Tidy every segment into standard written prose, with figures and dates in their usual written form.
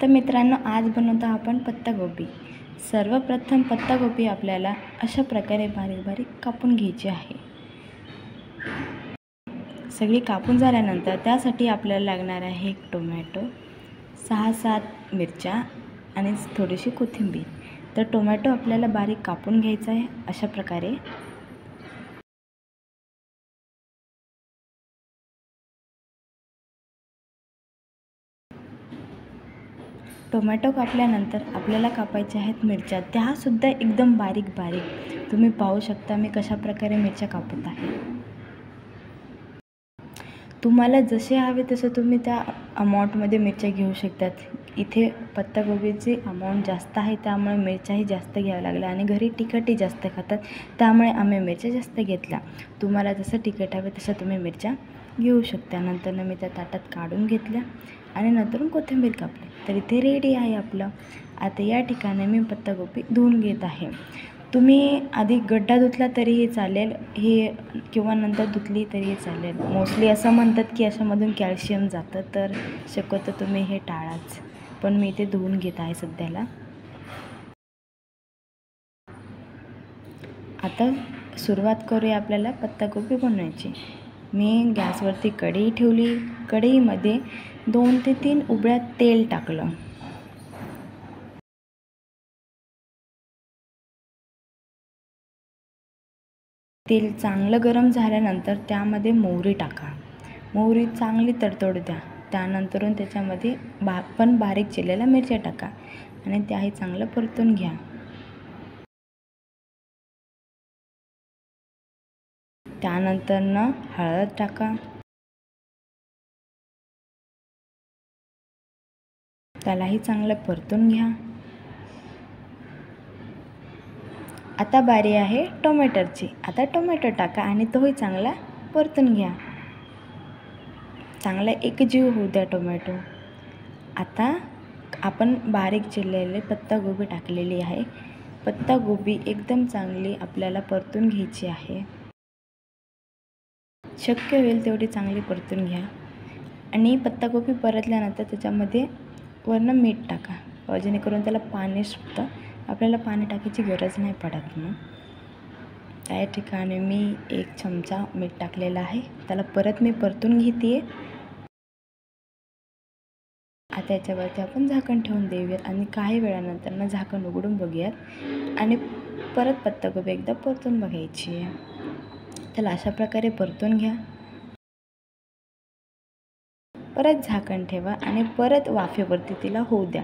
तर मित्रांनो, आज बनवतो आपण पत्तागोबी। सर्वप्रथम पत्तागोबी आपल्याला अशा प्रकारे बारीक बारीक कापून घ्यायची आहे। सगळी कापून झाल्यानंतर त्यासाठी आपल्याला लागणार आहे एक टोमॅटो, 6-7 मिरच्या आणि थोडीशी कोथिंबीर। तर टोमॅटो आपल्याला बारीक कापून घ्यायचा आहे अशा प्रकारे। टोमॅटो कापल्यानंतर आपल्याला कापायच्या आहेत मिरच्या, त्यासुद्धा एकदम बारीक बारीक। तुम्ही पाहू शकता मी कशा प्रकारे मिरच्या कापत आहे। तुम्हाला जसे हवे तसं तुम्ही त्या अमाऊंटमध्ये मिरच्या घेऊ शकतात। इथे पत्तागोबीचे अमाऊंट जास्त आहे त्यामुळे मिरच्याही जास्त घ्याव्या लागल्या आणि घरी तिखटही जास्त खातात त्यामुळे आम्ही मिरच्या जास्त घेतल्या। तुम्हाला जसं तिखट हवे तसं तुम्ही मिरच्या घेऊ शकता। नंतर मी त्या ताटात काढून घेतल्या आणि नंतर कोथिंबीर कापली। तर इथे रेडी आहे आपलं। आता या ठिकाणी मी पत्तागोबी धुवून घेत आहे। तुम्ही आधी गड्डा धुतला तरीही चालेल हे, किंवा नंतर धुतली तरीही चालेल। मोस्टली असं म्हणतात की अशामधून कॅल्शियम जातं, तर शक्यतो तुम्ही हे टाळाच, पण मी इथे धुवून घेत आहे सध्याला। आता सुरुवात करूया आपल्याला पत्तागोबी बनवायची। मी गॅसवरती कढई ठेवली। कढईमध्ये 2 ते 3 उबळ्या तेल टाकलं। तेल चांगलं गरम झाल्यानंतर त्यामध्ये मोहरी टाका। मोहरी चांगली तडतडू द्या। त्यानंतरून त्याच्यामध्ये बारीक चिरलेल्या मिरच्या टाका आणि त्याही चांगलं परतून घ्या। त्यानंतर हळद टाका, त्यालाही चांगलं परतून घ्या। आता बारी आहे टोमॅटोची। आता टोमॅटो टाका आणि तोही चांगला परतून घ्या। चांगला एकजीव होऊ द्या टोमॅटो। आता आपण बारीक चिरलेले पत्तागोबी टाकलेली आहे। पत्तागोबी एकदम चांगली आपल्याला परतून घ्यायची आहे। शक्य होईल तेवढी चांगली परतून घ्या आणि पत्तागोबी परतल्यानंतर त्याच्यामध्ये वरून मीठ टाका, जेणेकरून त्याला पाणी सुटतं। आपल्याला पाणी टाकायची गरज नाही पडत मग। त्या ठिकाणी मी 1 चमचा मीठ टाकलेलं आहे। त्याला परत मी परतून घेते। आता याच्यावरती आपण झाकण ठेवून देऊयात आणि काही वेळानंतर झाकण उघडून बघूयात आणि परत पत्तागोबी एकदा परतून बघायची आहे। त्याला अशा प्रकारे परतून घ्या। परत झाकण ठेवा आणि परत वाफेवरती तिला होऊ द्या।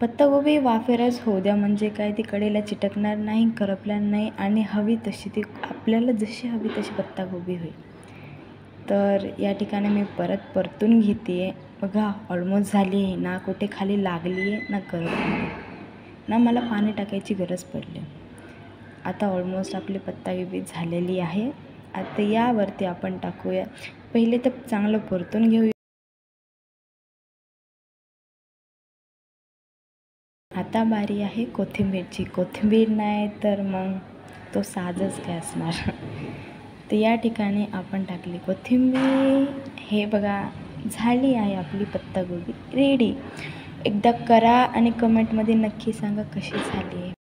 पत्तागोबी वाफेवरच होऊ द्या, म्हणजे काय ती कढईला चिटकणार नाही, करपणार नाही आणि हवी तशी ती आपल्याला जशी हवी तशी पत्तागोबी होईल। तर या ठिकाणी मी परत परतून घेते। बघा ऑलमोस्ट झाली आहे ना, कुठे खाली लागली आहे ना करपली ना, मला पाणी टाकायची गरज पडली। आता ऑलमोस्ट आपली पत्तागोबी झालेली आहे। आता यावरती आपण टाकूया, पहिले तर चांगलं परतून घेऊया। आता बारी आहे कोथिंबीरची। कोथिंबीर नाही तर मग तो साजच काय असणार। तर या ठिकाणी आपण टाकली कोथिंबीर। हे बघा झाली आहे आपली पत्तागोबी रेडी। एकदा करा आणि कमेंटमध्ये नक्की सांगा कशी झाली आहे।